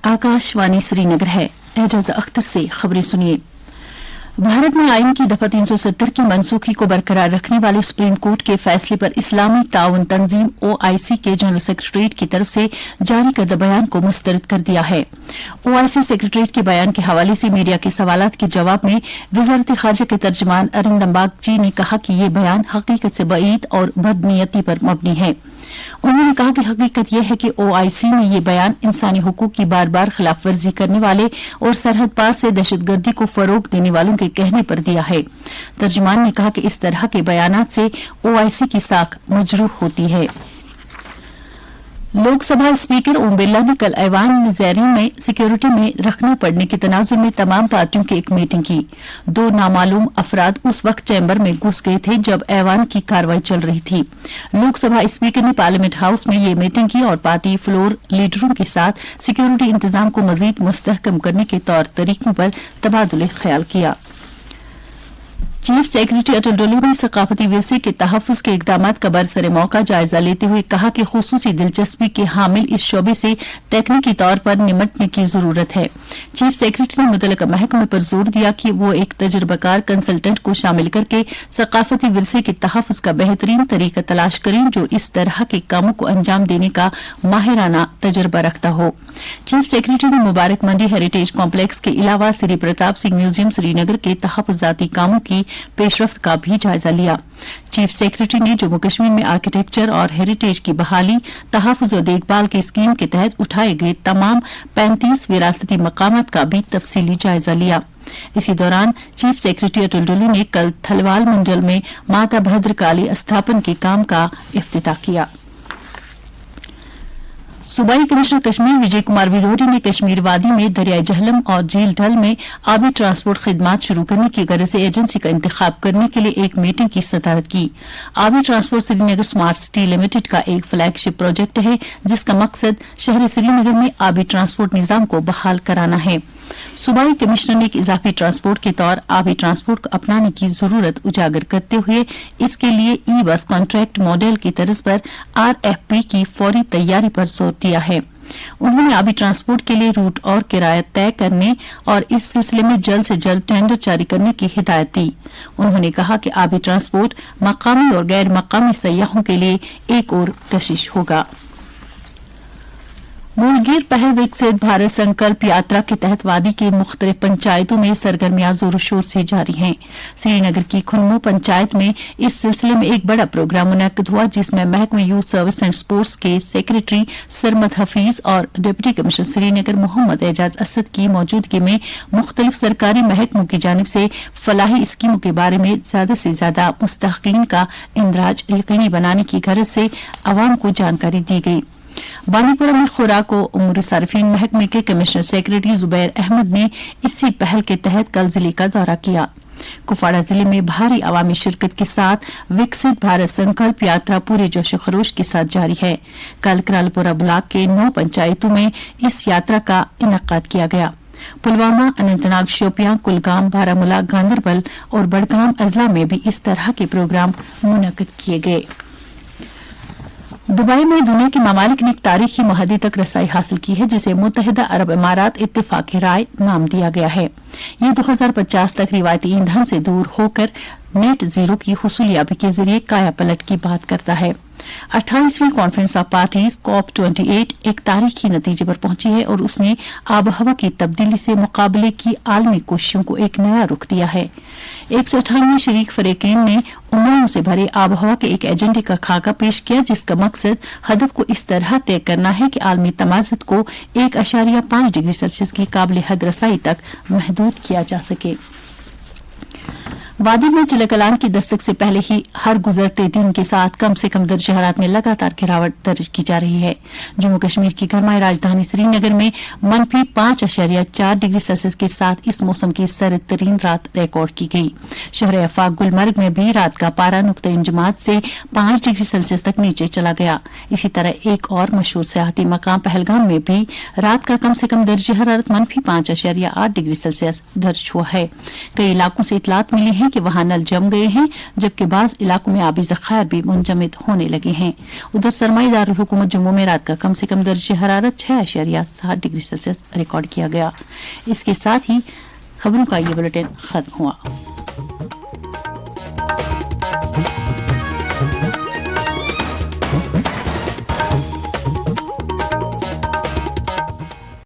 आकाशवाणी श्रीनगर है। एजाज अख्तर से खबरें सुनिए। भारत में आइन की दफा 370 की मनसूखी को बरकरार रखने वाले सुप्रीम कोर्ट के फैसले पर इस्लामी ताउन तंजीम OIC के जनरल सेक्रेटरीट की तरफ से जारी करदा बयान को मुस्तरद कर दिया है। OIC सेक्रेटरीट के बयान के हवाले से मीडिया के सवालात के जवाब में वजारत खारजा के तर्जमान अरिंदम बागची ने कहा कि ये बयान हकीकत से बईद और बदनीयती पर मबनी है। उन्होंने कहा कि हकीकत यह है कि OIC ने ये बयान इंसानी हुकूक की बार बार खिलाफ वर्जी करने वाले और सरहद पार से दहशतगर्दी को फरोग देने वालों के कहने पर दिया है। तर्जुमान ने कहा कि इस तरह के बयानात से OIC की साख मजरूह होती है। लोकसभा स्पीकर ओम बिरला ने कल ऐवान ज़ैरीन में सिक्योरिटी में रखना पड़ने के तनाजुर में तमाम पार्टियों की एक मीटिंग की। 2 नामालूम अफराद उस वक्त चैम्बर में घुस गए थे जब ऐवान की कार्रवाई चल रही थी। लोकसभा स्पीकर ने पार्लियामेंट हाउस में ये मीटिंग की और पार्टी फ्लोर लीडरों के साथ सिक्योरिटी इंतजाम को मजीद मुस्तहकम करने के तौर तरीकों पर तबादुले ख्याल किया। चीफ सेक्रेटरी अटल डोलू ने सकाफती विरसे के तहफ़्फ़ुज़ के इक़दामात का बरसरे मौका जायजा लेते हुए कहा कि खुसूसी दिलचस्पी के हामिल इस शोबे से तकनीकी तौर पर निमटने की जरूरत है। चीफ सेक्रेटरी ने मुतल्लिका महकमे पर जोर दिया कि वो एक तजर्बाकार कंसल्टेंट को शामिल करके सकाफती विरसे के तहफ़्फ़ुज़ का बेहतरीन तरीका तलाश करें जो इस तरह के कामों को अंजाम देने का माहिराना तजर्बा रखता हो। चीफ सेक्रेटरी ने मुबारक मंडी हेरिटेज कॉम्प्लेक्स के अलावा श्री प्रताप सिंह म्यूजियम श्रीनगर के तहफ़्फ़ुज़ाती कामों की पेशरफ्त का भी जायजा लिया। चीफ सेक्रेटरी ने जम्मू कश्मीर में आर्किटेक्चर और हेरिटेज की बहाली, तहफ़्फ़ुज़ और देखभाल की स्कीम के तहत उठाए गए तमाम 35 विरासती मकामात का भी तफसीली जायजा लिया। इसी दौरान चीफ सेक्रेटरी अटल डोलू ने कल थलवाल मंडल में माता भद्रकाली स्थापन के काम का इफ्तिताह किया। सूबाई कमिश्नर कश्मीर विजय कुमार विदोरी ने कश्मीर वादी में दरियाई जहलम और झील ढल में आबी ट्रांसपोर्ट खिदमात शुरू करने की गरज से एजेंसी का इंतखाब करने के लिए एक मीटिंग की सदारत की। आबी transport Srinagar smart city limited का एक फ्लैगशिप प्रोजेक्ट है जिसका मकसद शहर श्रीनगर में आबी ट्रांसपोर्ट निजाम को बहाल कराना है। सूबाई कमिश्नर ने इजाफी ट्रांसपोर्ट के तौर आबी ट्रांसपोर्ट को अपनाने की जरूरत उजागर करते हुए इसके लिए ई बस कॉन्ट्रैक्ट मॉडल की तर्ज पर RFP की फौरी तैयारी पर जोर दिया है। उन्होंने आबी ट्रांसपोर्ट के लिए रूट और किराया तय करने और इस सिलसिले में जल्द से जल्द टेंडर जारी करने की हिदायत दी। उन्होंने कहा कि आबी ट्रांसपोर्ट मकामी और गैर मकामी सयाहों के लिए एक और कशिश होगा। मूलगीर पहल विकसित भारत संकल्प यात्रा के तहत वादी के मुख्तलिफ पंचायतों में सरगर्मियां जोर शोर से जारी हैं। श्रीनगर की खुन्मो पंचायत में इस सिलसिले में एक बड़ा प्रोग्राम मुनक्किद हुआ जिसमें महकमे यूथ सर्विस एंड स्पोर्ट्स के सेक्रेटरी सरमद हफीज और डिप्टी कमिश्नर श्रीनगर मोहम्मद एजाज असद की मौजूदगी में मुख्तलिफ सरकारी महकमों की जानिब से फलाही स्कीमों के बारे में ज्यादा से ज्यादा मुस्तहकीन का इंदराज यकीनी बनाने की गरज से अवाम को जानकारी दी गई। बानीपुरा में खुराक और उमूर सार्फिन महकमे के कमिश्नर सेक्रेटरी जुबैर अहमद ने इसी पहल के तहत कल जिले का दौरा किया। कुपवाड़ा जिले में भारी अवामी शिरकत के साथ विकसित भारत संकल्प यात्रा पूरे जोश खरोश के साथ जारी है। कल करालपुरा ब्लॉक के 9 पंचायतों में इस यात्रा का इनेकाद किया गया। पुलवामा, अनंतनाग, शोपियां, कुलगाम, बारामूला, गांदरबल और बड़गाम अजला में भी इस तरह के प्रोग्राम मुनक्किद किए गए। दुबई में दुनिया के ममालिक ने एक तारीखी मुहद्दी तक रसाई हासिल की है जिसे मुत्तहिदा अरब इमारात इत्तेफाक राय नाम दिया गया है। ये 2050 तक रिवायती ईंधन से दूर होकर नेट जीरो की हुसूलियाबी के जरिए काया पलट की बात करता है। 28वीं कॉन्फ्रेंस ऑफ पार्टीज COP28 एक तारीखी नतीजे पर पहुंची है और उसने आबोहवा की तब्दीली से मुकाबले की आलमी कोशिशों को एक नया रुख दिया है। 198 शरीक फरीकीन ने उम्मीदों से भरे आबोहवा के एक एजेंडे का खाका पेश किया जिसका मकसद हदफ को इस तरह तय करना है कि आलमी तमाज़त को 1.5 डिग्री सेल्सियस की काबिल हद रसाई तक महदूद किया जा सके। वादी में चिलकलान की दस्तक से पहले ही हर गुजरते दिन के साथ कम से कम दर्ज हरारत में लगातार गिरावट दर्ज की जा रही है। जम्मू कश्मीर की गरमाई राजधानी श्रीनगर में -5.4 डिग्री सेल्सियस के साथ इस मौसम की सर्द तरीन रात रिकॉर्ड की गई। शहर आफाक गुलमर्ग में भी रात का पारा नुक्ता इंजमात से 5 डिग्री सेल्सियस तक नीचे चला गया। इसी तरह एक और मशहूर सियाहती मकाम पहलगाम में भी रात का कम से कम दर्ज हरारत -5.8 डिग्री सेल्सियस दर्ज हुआ है। कई इलाकों से इतलात मिली है हैं कि वहां नल जम गए हैं, जबकि बाज इलाकों में आबी जखायर भी मुंजमद होने लगे हैं। उधर सरमाई हुकूमत जम्मू में रात का कम से कम दर्जे हरारत 6.7 डिग्री सेल्सियस रिकॉर्ड किया गया। इसके साथ ही खबरों का ये बुलेटिन खत्म हुआ।